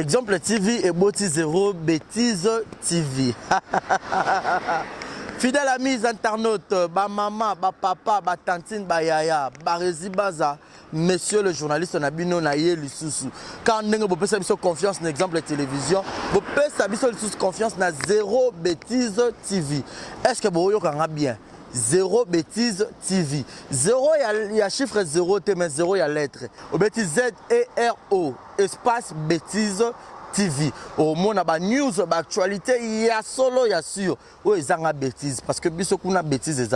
Exemple TV et Boti Zéro Bêtise TV. Fidèle amis internautes, ba maman, ba papa, ba tantine, ba yaya, ba rési baza, monsieur le journaliste Nabino Naye Lisusu. Quand vous avez confiance dans l'exemple télévision, vous avez confiance dans Zéro Bêtise TV. Est-ce que vous avez bien? Zéro Bêtise TV. Zéro, il y a chiffre 0, mais 0, il y a lettre. Au bêtise Z-E-R-O, espace Bêtise TV. Au monde, il y a news, il y a actualité, il y a solo, il y a sûr. Oui, il y a bêtise. Parce que beaucoup de bêtises,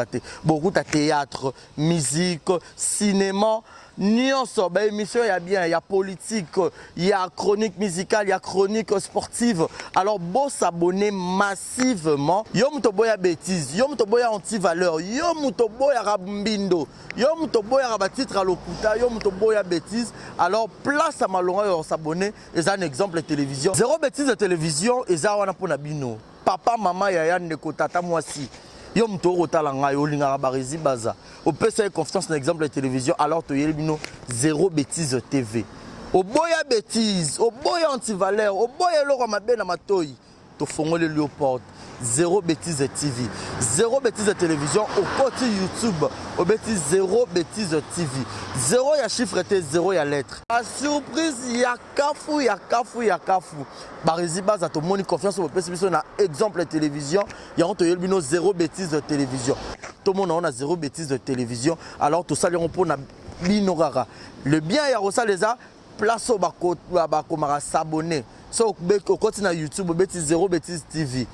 beaucoup de théâtre, musique, cinéma. Nyonso, bah émission il y a bien, il y a politique, il y a chronique musicale, il y a chronique sportive. Alors bon s'abonner massivement. Yo mutoboya bêtise, yo mutoboya anti-valeur, yo mutoboya rabumbindo, yo mutoboya rabatitre à l'okuta, yo mutoboya bêtise. Alors place à malonga yo s'abonner. Et un exemple de télévision. Zéro bêtise de télévision et ça wana pona bino. Papa, maman, yaya ndeko tata moi si. Yo mtoro talanga yo linga barezi baza. Au PC confiance dans l'exemple de télévision alors to yelbino Zéro Bêtise TV. Au boya bêtise, au boya anti-valeur, au boya loro mabe na matoyi. To fongole Léopold. Zéro Bêtise TV. Zéro Bêtise télévision au côté YouTube. Au bêtise Zéro Bêtise TV. Zéro ya chiffre était zéro ya lettre. La surprise ya kafu ya kafu ya kafu. Barezi baza to moni confiance au PC na exemple de télévision. Ya on to yelbino Zéro Bêtise télévision. Tout le monde on a Zéro Bêtise télévision. Alors tout ça on pour na binorara. Le bien ya rosa les a place au bako bakomara s'abonner. So au continent YouTube au bêtise Zéro Bêtise TV.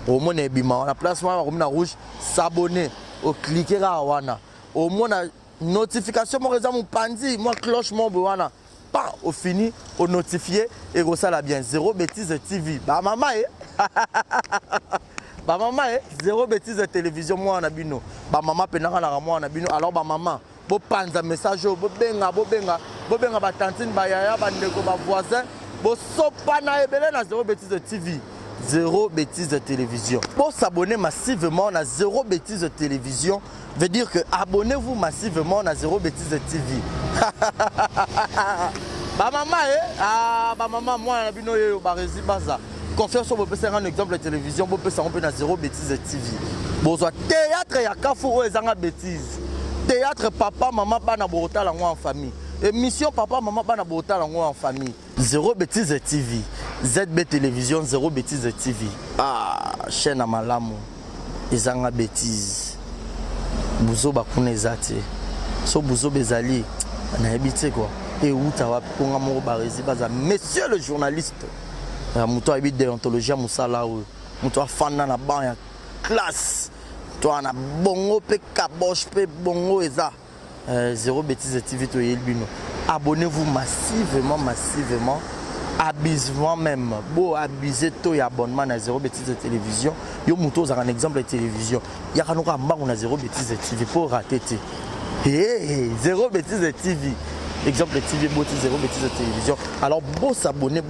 Au moins on a place on rouge s'abonner au cliquer là wana. Au moins notification mon raison mon pandi moi cloche mon wana. Pas au fini au notifier et ça la bien Zéro Bêtise TV. Bah maman bah maman Zéro Bêtise télévision moi on a bino. Bah maman penanga na moi on a bino. Alors bah maman bo panza message bo benga ba tantine ba yaya ba ndeko ba voisin bo sopa na ebele na Zéro Bêtise TV. Zéro Bêtise télévision. Pour s'abonner massivement à Zéro Bêtise télévision, veut dire que abonnez-vous massivement à Zéro Bêtise TV. Bah maman bah maman moi na bino yo ba rezi baza. Confiance sur vous un exemple de télévision, vous pouvez s'en à Zéro Bêtise TV. Bon théâtre ya kafu ezanga bêtise. Théâtre papa maman bana borota la en famille. Émission papa maman bana borota la en famille. Zéro Bêtise TV. ZB télévision Zéro Bêtise TV. Ah, chaîne à malamu. Ezanga bêtise. Buzo bakune zate. So buzo bezali. Na habité quoi. Et où ta wa ponga mo barezi baza. Monsieur le journaliste. Muto habite déontologie musala ou. Muto fana na ban ya classe. Toi na bongo pe kabosh pe bongo eza. Zéro Bêtise TV to yelbino. Abonnez-vous massivement. Abusement même. Beau abuser tout et abonnement à Zéro Bêtise télévision. Yo muto za un exemple de télévision. Ya kanoka mbango na Zéro Bêtise TV pour rater. Zéro Bêtise TV. Exemple de TV Boti Zéro Bêtise télévision. Alors beau s'abonner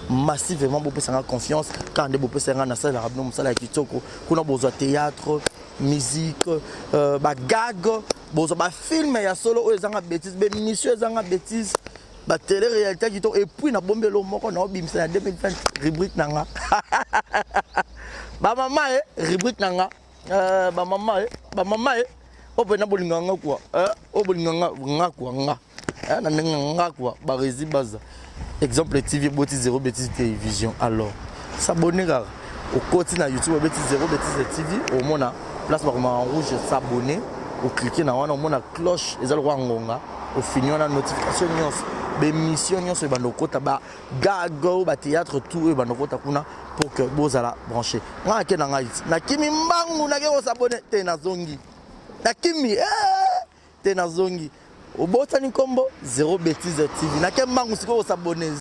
massivement beau faire confiance quand vous pouvez faire na salle rabno musala kitoko. Kuna besoin théâtre, musique, ba gag, besoin ba film ya solo ezanga bêtise, be mission ezanga bêtise. La télé-réalité qui et puis na bombe lo moko na obimisa 2020 rubrique nanga. Ba maman rubrique nanga. Ba maman opena bolinganga quoi. Obolinganga nga quoi nga. Na nga quoi ba rezi baza. Exemple TV Boti Zéro Bêtise télévision. Alors s'abonner au côté na YouTube Bêtise Zéro Bêtise TV au mona place par en rouge s'abonner au cliquer na wana au mona cloche ezalo ngonga au fini on a notification émission nyonso bandoko taba gago ba théâtre tout bandoko takuna pour que bozala brancher nga ke na ngai na kimi mbangu na ke s'abonner te na zongi na kimi te na zongi obotani kombo Zéro Bêtise TV na ke mbangu siko s'abonner.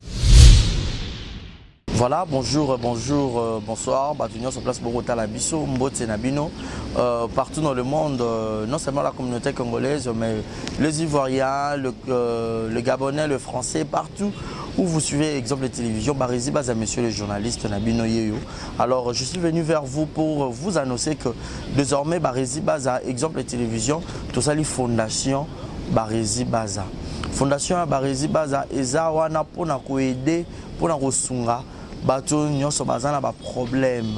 Voilà, bonjour, bonsoir. Batunion sur place Bogota la Bisso, Mbote Nabino. Partout dans le monde, non seulement la communauté congolaise, mais les Ivoiriens, le Gabonais, le Français, partout où vous suivez exemple de télévision, Barezi Baza, monsieur le journaliste Nabino Yeyo. Alors, je suis venu vers vous pour vous annoncer que désormais, Barezi Baza, exemple de télévision, tout ça, les fondations Barezi Baza. Fondation Barezi Baza, Eza Wana pour aider pour na kosunga bato nyonso bazana ba problème.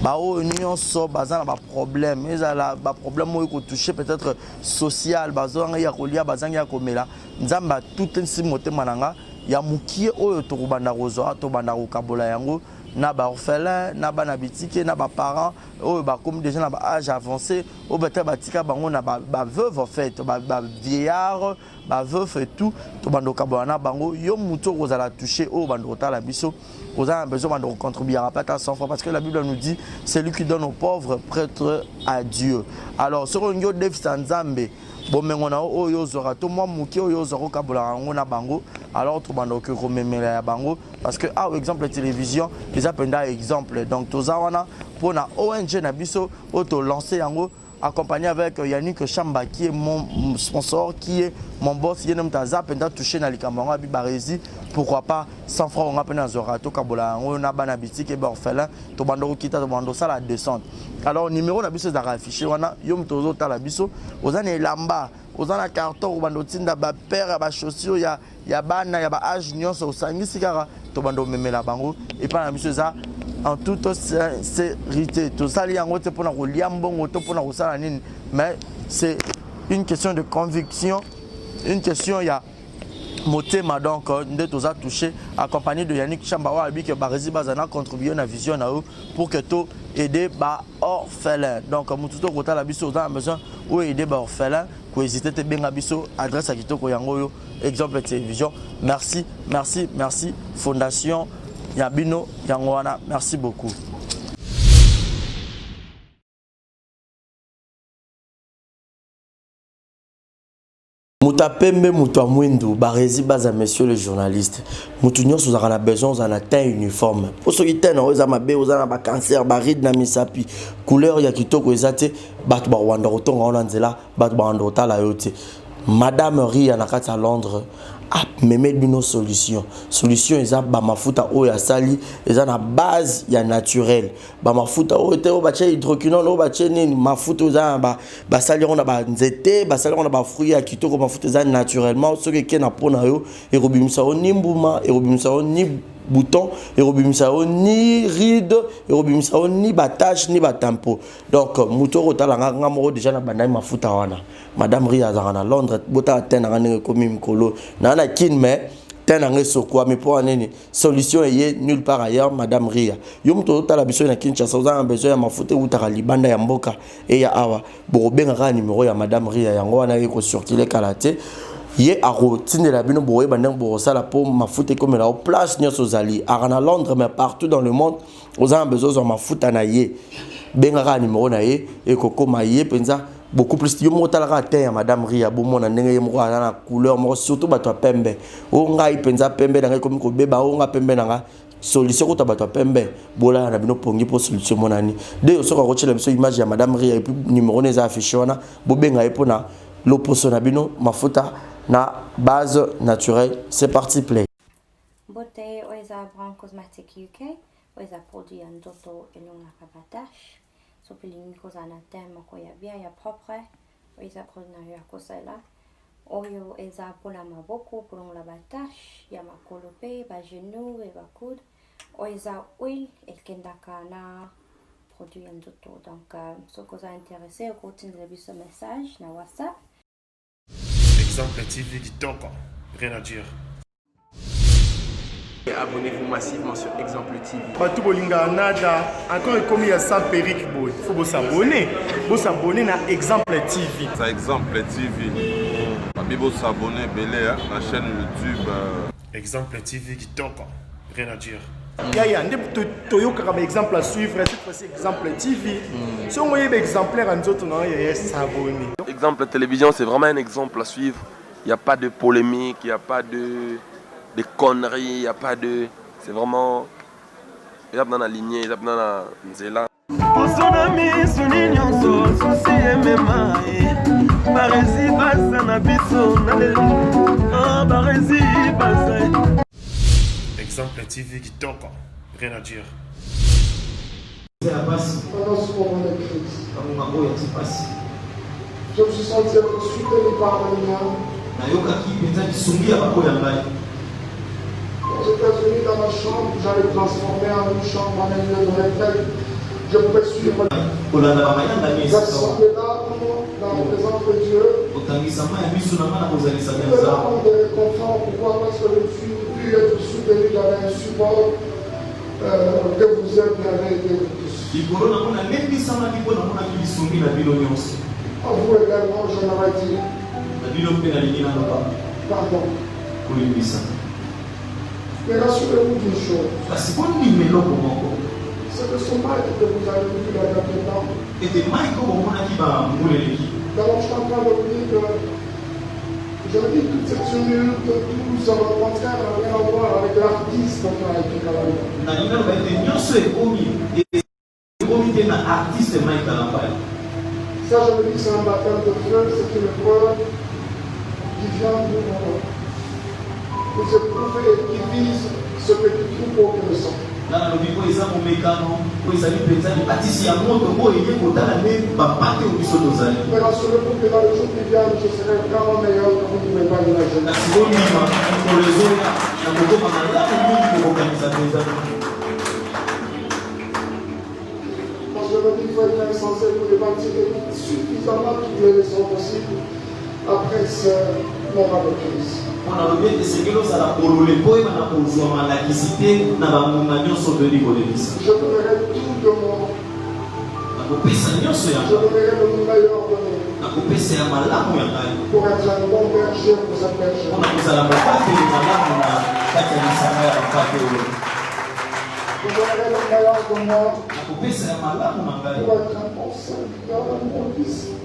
Bao nyonso bazana ba problème. Ezala ba problème oyo ko toucher peut-être social, bazanga ya kolia, bazanga ya komela. Nzamba tout nsi motema nanga ya mukie oyo to kubanda kozo to banda ko kabola yango. Na ba orphelin, na ba na bitike, na ba parents, oh ba comme déjà na ba âge avancé, oh ba tika bango na ba veuve en fait, ba vieillard, ba veuve et tout, to bando kabana bango, yo muto kozala toucher, oh bando la biso, vous avez besoin de contribuer à pas 100 fois parce que la Bible nous dit c'est lui qui donne aux pauvres prêtre à Dieu. Alors sur un yo dev sanzambe bon mengona o yo zora to moi muki o yo zoro kabula ngona bango alors to bando ke komemela ya bango parce que ah exemple télévision les appenda exemple donc toza wana pour na ONG na biso auto lancer yango accompagné avec Yannick Chamba qui est mon sponsor, qui est mon boss, qui est notre zap, et touché dans les camarades, Bibarezi, pourquoi pas 100 francs on a peine à Zorato, Kabola, on a banabiti, qui est orphelin, Tobando Kita, Tobando ça la descente. Alors, numéro la biso affiché, on a Yom Tozo Talabiso, aux années Lamba, aux années carton, au bando Tinda, père, à chaussure, il y a Bana, il y a Age, Nyon, au Sangi, Sigara, Tobando Memela Bango, et pas la biso ça. En toute sincérité, tout ça, mais c'est une question de conviction, une question, il y a motema donc nous tous a touché accompagné de Yannick Chambawa qui a contribué à la vision pour que tout aider les orphelins. Donc nous tous côté la biso on a besoin ou aider les orphelins pour hésiter te bien biso adresse à kitoko yango exemple télévision. Merci, merci, merci Fondation Yabino Yangoana, merci beaucoup. Moutapembe Moutouamwendo, Barézi Baza, monsieur le journaliste. Moutunion sous a besoin d'un teint uniforme. Pour ceux qui tiennent, ils ont un cancer, baride na misapi, couleur yakito kozate, batba wanda otonga onanzela, batba wanda otala yote. Madame Ria nakati à Londres. Ah, mais une solution. Solution, ils ont mafuta o ya sali, ils ont la base ya naturel. Mafuta o te o bache hydroquinone o bache ni mafuta za ba sali on a ba nzete, ba sali on a ba fruits ya kitoko mafuta za naturellement ce que na pona yo et robimisa o ni mbuma et robimisa o ni bouton et robimisa o ni ride et robimisa o ni batache ni batampo. Donc mutoro talanga ngamo déjà na bandai mafuta wana. Madame Ria à Londres, bota tenanga comme mkolo. Nana kin mais tenanga sokwa mais pour nini solution est nulle part ailleurs Madame Ria. Yom to ta la biso na Kinshasa on a besoin ya mafuta utaka libanda ya mboka et ya awa borobenga numéro ya Madame Ria yango wana eko circuler kalate. Ye aro tinde la bino boye bandang borosala po mafuta comme la place nyoso zali à Londres mais partout dans le monde on a besoin de mafuta na ye benga numéro na ye et koko maye penza beaucoup plus yo motala ka Madame Ria bomo na ndenge yemo na couleur mo surtout bato pembe o ngai penza pembe na ngai komi ko beba o nga pembe na nga solution ko bato pembe bola na bino pongi po solution monani de so ko chela biso image ya Madame Ria et puis numéro neza affiché wana bobenga epo na loposo na bino mafuta na base naturelle. C'est parti play. Bote oeza Brand Cosmetic UK oeza produit en toto elonga kabatash. So piliniko za na tema ko ya bien ya propre oeza produit na ya kosela oyo eza pola maboko pour la batache ya makolope ba genou et ba coude oeza oil et kendaka na produit en toto donc so ko za intéressé ko tindre biso message na WhatsApp. Exemple TV Kitoko, rien à dire. Abonnez-vous massivement sur Exemple TV. Batou Bolinga Nada, encore comme il y a ça Peric Boy. Il faut s'abonner. Vous s'abonner à Exemple TV. C'est Exemple TV. Vous s'abonner belé à la chaîne YouTube. Exemple TV Kitoko, rien à dire. Il y a un exemple à suivre, cette fois-ci Exemple TV. Si on voit un exemplaire en autres, il y a s'abonner. Exemple télévision, c'est vraiment un exemple à suivre. Il n'y a pas de polémique, il n'y a pas de conneries, il n'y a pas de... C'est vraiment... Il y a dans la lignée, il y a dans la nzela. Exemple TV Kitoko, rien à dire. Je me suis senti soutenu par mon âme. aux États-Unis, dans ma chambre, j'allais transformer en une chambre, en un lieu de retraite. Je pouvais suivre l'assemblée là, dans la présence de Dieu. Et là, on me réconfort. Pourquoi? Parce que je suis pu être soutenu, j'avais un support que vous êtes, qui avait été tous. À vous également, j'aimerais dire pardon. Mais rassurez-vous d'une chose. C'est que ce maître que vous avez vu il y a quelque temps. D'abord, je suis en train de vous dire que je dis toute cette tumulte, tout ça va au contraire n'a rien à voir avec l'artiste qu'on a été quand même. Ça, je me dis, c'est un baptême de feu, c'est une preuve qui vient vous éprouver et qui vise ce que tu trouves au cœur. Mais rassurez-vous que dans le jour qui vient, je serai vraiment meilleur que vous ne pouvez pas l'imaginer. Parce que je me dis qu'il faut être insensé pour les bâtir suffisamment toutes les leçons possibles après ce moment de crise. Je donnerai tout de moi. Je donnerai le meilleur de nous pour être un bon berger pour cette berger. Je donnerai le meilleur de moi pour être un bon serviteur, un bon disciple.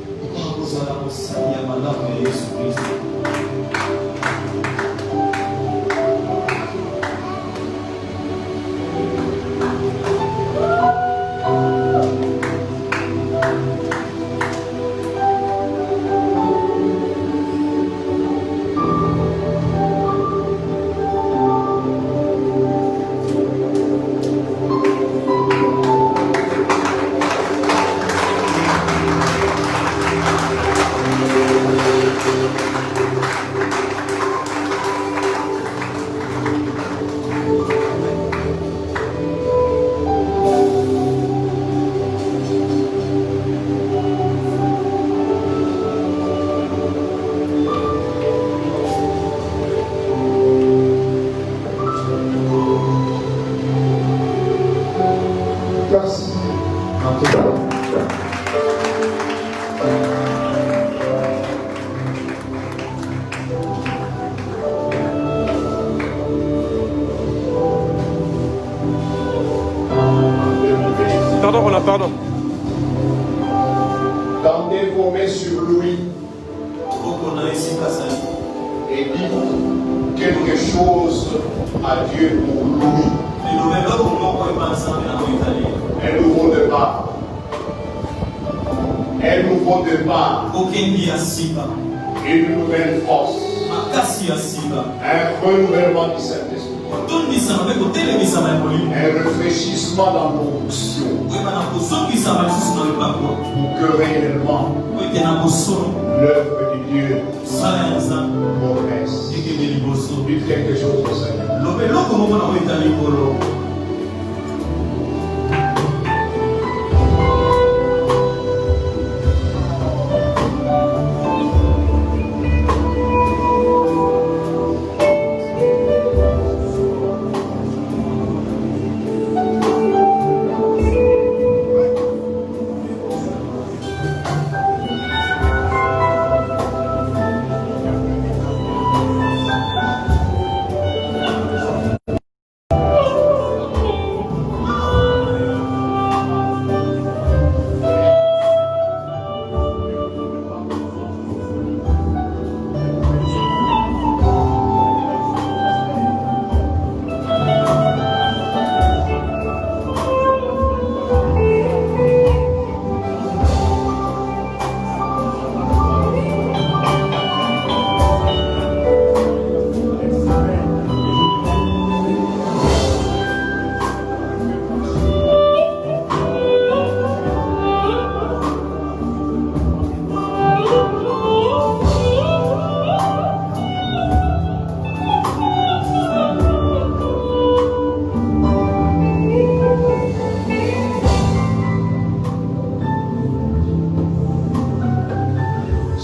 Pardon. Tendez vos mains sur lui et dites quelque chose à Dieu pour lui. Un nouveau départ. Un nouveau départ. Une nouvelle force. Un renouvellement du Saint-Esprit. Un réfléchissement dans nos options pour que réellement l'œuvre de Dieu progresse. Dites quelque chose au Seigneur.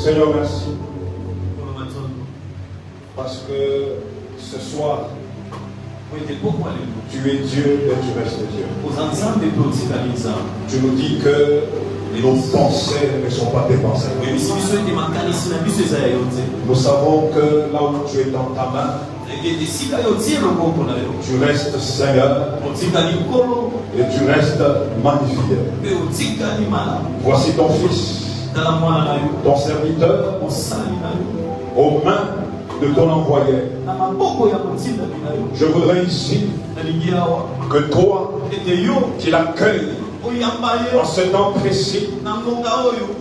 Seigneur, merci. Parce que ce soir, tu es Dieu et tu restes Dieu. Tu nous dis que nos pensées ne sont pas tes pensées. Nous savons que là où tu es dans ta main, tu restes Seigneur et tu restes magnifié. Voici ton fils, ton serviteur, aux mains de ton envoyé. Je voudrais ici que toi, qui l'accueilles en ce temps précis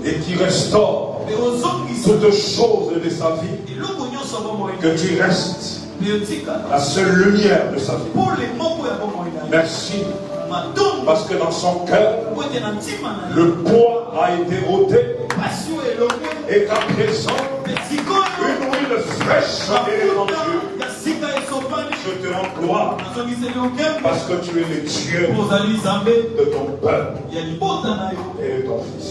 et qui restaure toutes choses de sa vie, que tu restes la seule lumière de sa vie. Merci. Parce que dans son cœur, le poids a été ôté et qu'à présent, une huile fraîche est répandue. Je te rends gloire parce que tu es le Dieu de ton peuple et de ton fils.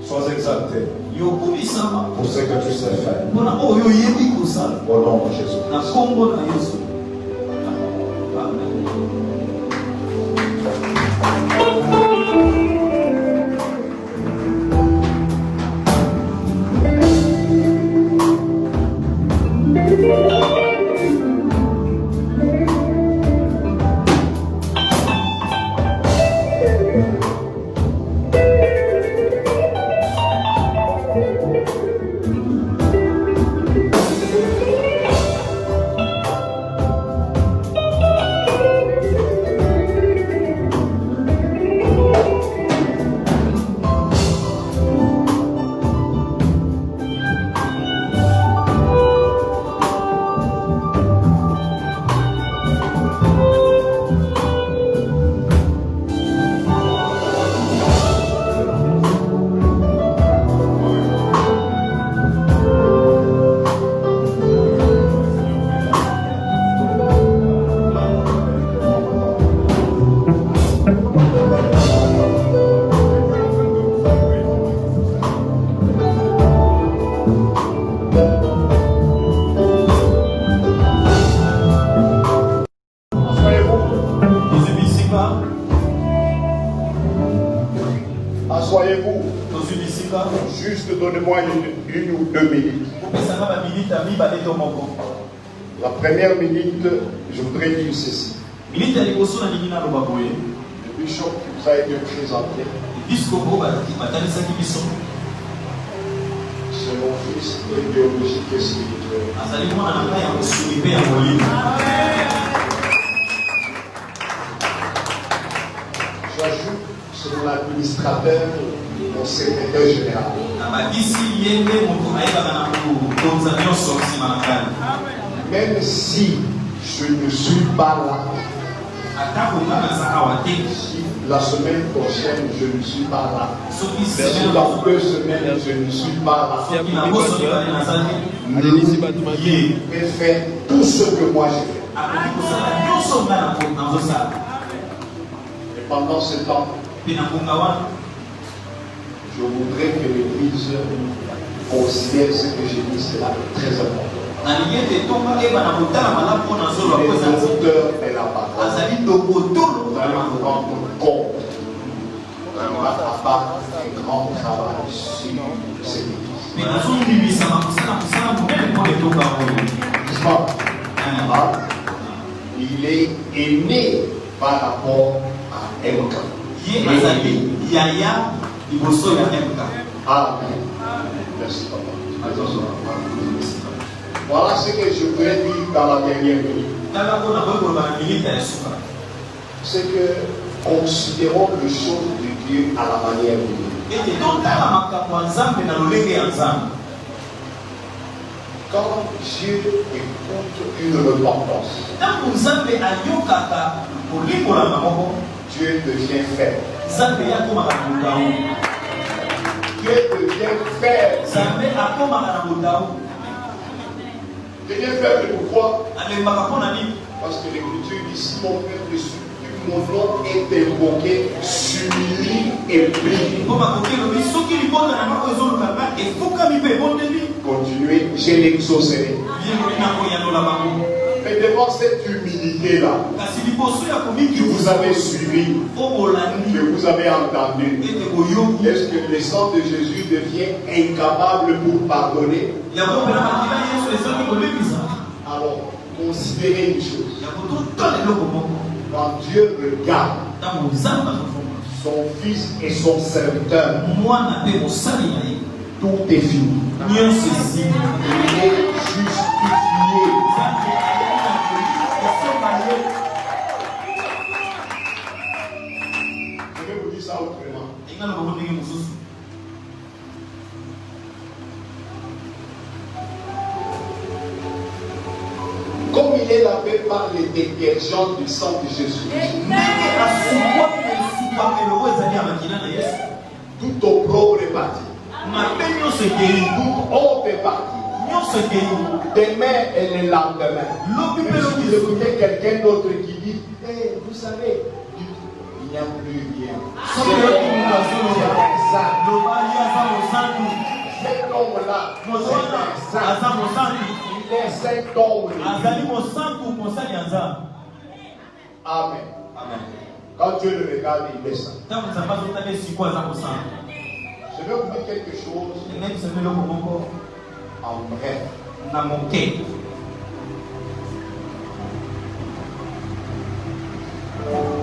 Sois exalté pour ce que tu sais faire. Au nom de Jésus. Asseyez-vous. Juste donnez-moi une ou 2 minutes. La première minute, je voudrais dire ceci. Le bishop qui vous a été présenté, c'est mon fils idéologique et spirituel. J'ajoute, c'est mon administrateur, mon secrétaire général. Même si je ne suis pas là, si la semaine prochaine je ne suis pas là, si dans 2 semaines je ne suis pas là, je vais faire tout ce que moi j'ai fait. Et pendant ce temps, je voudrais que l'Église considère ce que j'ai dit, c'est là très important. L'auteur est la parole. Nous allons nous rendre compte. On va avoir un grand travail sur cette Église. Il est aimé par rapport à Elka. Amen. Merci, papa. Voilà ce que je voulais dire dans la dernière minute. C'est que considérons les choses de Dieu à la manière de Dieu. Quand Dieu écoute une repentance, Dieu devient faible. Dieu devient faible. Devient faible pourquoi? Parce que l'Écriture dit si mon peuple mon nom est invoqué, s'humilie et prie. Continuez, je l'exaucerai. Mais devant cette humilité-là, que vous avez suivi, que vous avez entendu, est-ce que le sang de Jésus devient incapable pour pardonner? Alors, considérez une chose. Quand Dieu regarde son fils et son serviteur, tout est fini. Il est justifié. Je vais vous dire ça autrement. Comme il est lavé par les détergents du sang de Jésus, tout opprobre est parti. Toute honte est partie. Demain et le lendemain. Vous écoutez quelqu'un d'autre qui dit, hey, vous savez, il n'y a plus rien. Cet homme-là, il est cet homme. Amen. Quand Dieu le regarde, il est ça. Je vais vous dire quelque chose en bref.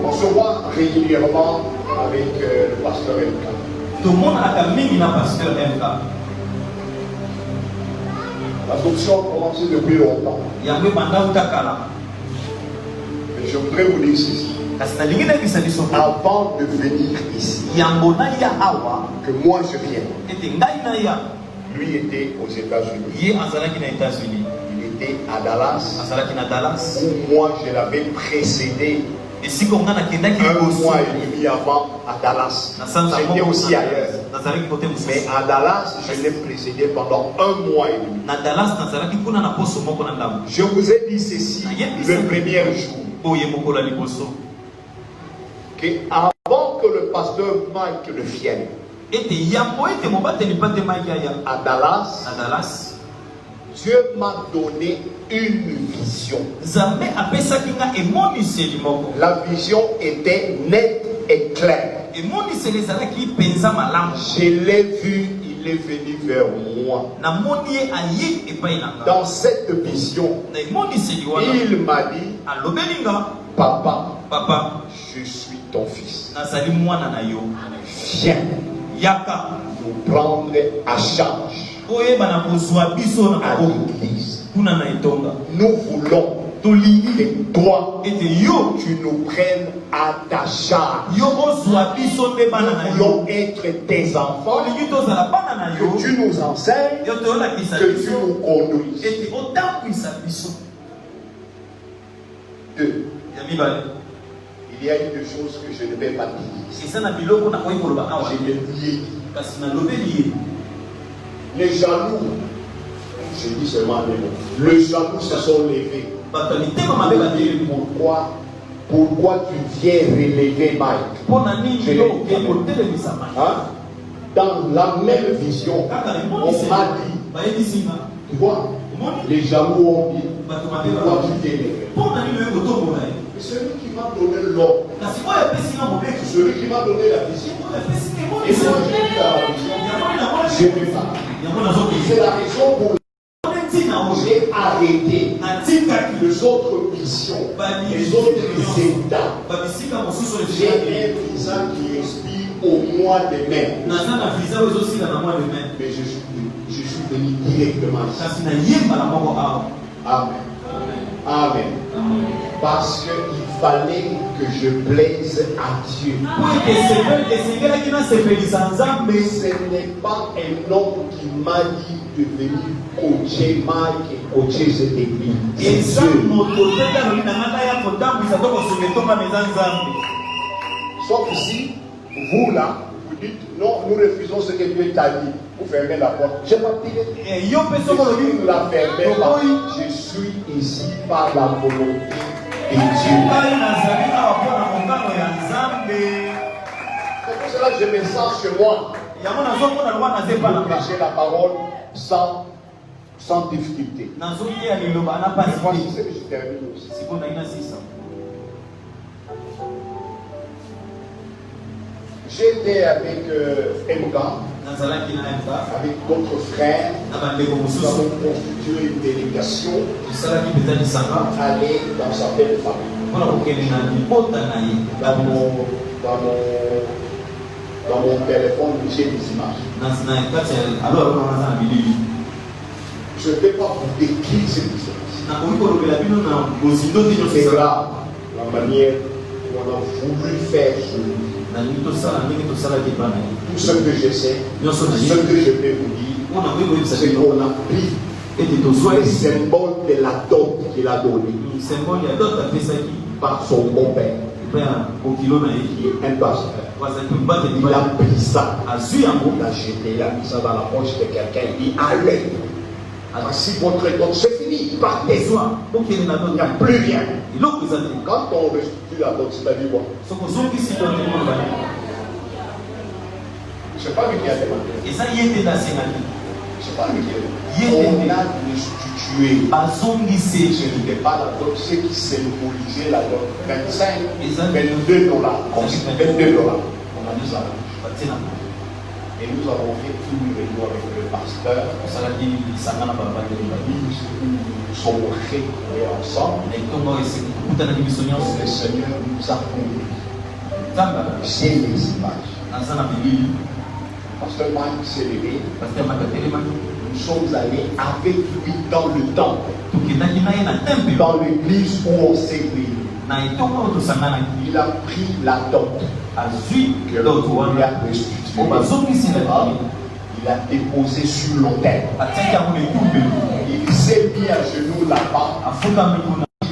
On se voit régulièrement avec le pasteur MK. Tout le monde a mis un pasteur MK. L'adoption a commencé depuis longtemps. Mais je voudrais vous dire ceci. Avant de venir ici, que moi je vienne, lui était aux États-Unis. Il était à Dallas. Où moi je l'avais précédé un mois et demi avant à Dallas. J'étais aussi ailleurs. Mais à Dallas, je l'ai précédé pendant un mois et demi. Je vous ai dit ceci le premier jour. Avant que le pasteur Mike le vienne à Dallas, Dieu m'a donné une vision. La vision était nette et claire. Je l'ai vu, il est venu vers moi. Dans cette vision, il m'a dit, Papa, je suis ton fils. Viens nous prendre à charge à l'église. Nous voulons que toi, tu nous prennes à ta charge. Nous voulons être tes enfants, que tu nous enseignes, que tu nous conduises. 2. Il y a une chose que je ne vais pas dire. Je l'ai dit. Les jaloux, je dis seulement les mots. Les jaloux se sont levés. Pourquoi tu viens relever Mike? Dans la même vision, on m'a dit, tu vois, les jaloux ont dit, pourquoi tu viens relever? Celui qui m'a donné l'ordre, celui qui m'a donné la vision, et moi j'ai dit la vision, je ne vais pas. C'est la raison pour laquelle j'ai arrêté les autres missions, les autres états. J'ai un visa qui expire au mois de mai. Mais je suis venu directement ici. Amen. Amen. Parce qu'il fallait que je plaise à Dieu. Mais ce n'est pas un homme qui m'a dit de venir coacher Mike et coacher cette église. C'est Dieu. Sauf si vous là, vous dites non, nous refusons ce que Dieu t'a dit. Vous fermez la porte. Je m'en dirai. Si vous la fermez pas, je suis ici par la volonté de Dieu. C'est pour cela que je me sens chez moi. prêcher la parole sans difficulté. Et voici ce que je termine aussi. J'étais avec MK, avec d'autres frères. Nous avons constitué une délégation aller dans sa belle famille. Dans mon téléphone, j'ai des images. Je ne vais pas vous décrire ces images. C'est grave la manière dont on a voulu faire ce livre. Tout ce que je sais, ce que je peux vous dire, c'est qu'on a pris le symbole de la dot qu'il a donné par son beau-père, qui est un pasteur. Il a pris ça, il a jeté, il a mis ça dans la poche de quelqu'un, il dit allez, voici votre dot, c'est fini, partez, il n'y a plus rien. Quand on restitue la dot, c'est-à-dire quoi? Je ne sais pas lui qui a demandé. Je ne sais pas lui qui a demandé. On a restitué ce n'était pas la dot, ce qui symbolisait la dot. 25, 22 dollars. On dit 22 dollars. On a mis ça. Et nous avons fait tout le réunion avec le pasteur. Nous sommes réunis ensemble. Le Seigneur nous a conduits. C'est les images. Pasteur Mike s'est levé. Nous sommes allés avec lui dans le temple. Dans l'église où on s'est réunis. Il a pris la dot que l'on lui a restituée. Il a déposé sur l'autel. Il s'est mis à genoux là-bas.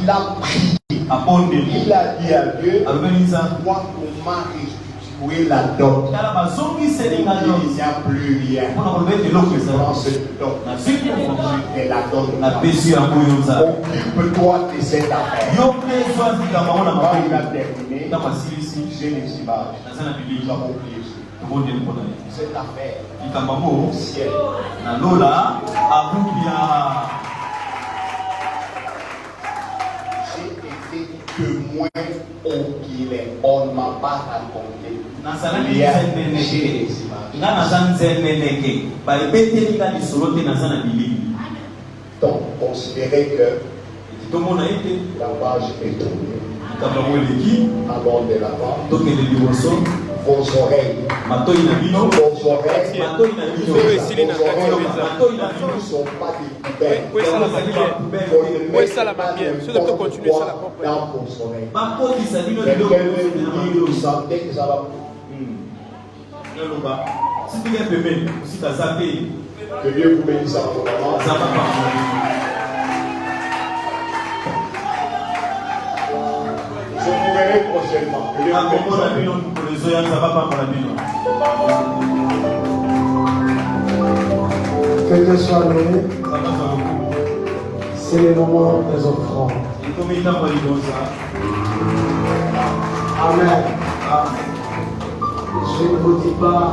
Il a prié. Il a dit à Dieu, moi on m'a restitué la dot. Il n'y a plus rien. Dans cette dot, et la dot. Occupe-toi de cette affaire. Quand il a terminé, j'ai les images. Nous avons prié sur cette affaire au ciel. J'ai été témoin oculaire. On ne m'a pas raconté. J'ai les images. Donc, considérez que la page est tournée. Allons de l'avant. Vos oreilles. Vos oreilles ne sont pas des poubelles. Vous dans vos oreilles. Vous sentez que ça va. Que Dieu vous bénisse à vos moments. Je vous verrai prochainement. Que Dieu soit loué. C'est le moment des offrandes. Amen. Je ne vous dis pas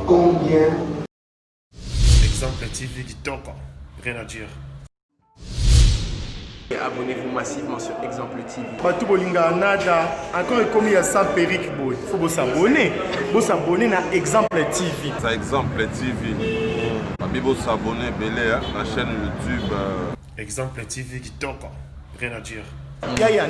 combien. Exemple TV Kitoko, rien à dire. Abonnez-vous massivement sur Exemple TV. Batou bolinga nada encore comme il y a sans périque boy. Faut vous s'abonner. Vous s'abonner à Exemple TV. Ça Exemple TV. Babibo s'abonner belé la chaîne YouTube. Exemple TV Kitoko, rien à dire. Yaya,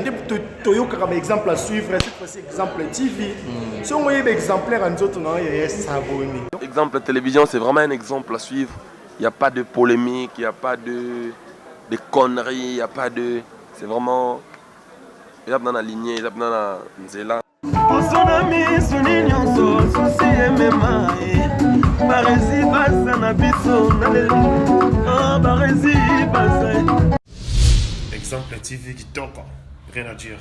toyoka comme exemple à suivre, cette fois-ci Exemple TV. Si on voyait exemplaire en autres, non, il s'abonner. Exemple télévision, c'est vraiment un exemple à suivre. Il n'y a pas de polémique, il n'y a pas de conneries, il n'y a pas de... C'est vraiment... Il y a dans la lignée, il y a dans la nzela. Exemple TV Kitoko, rien à dire.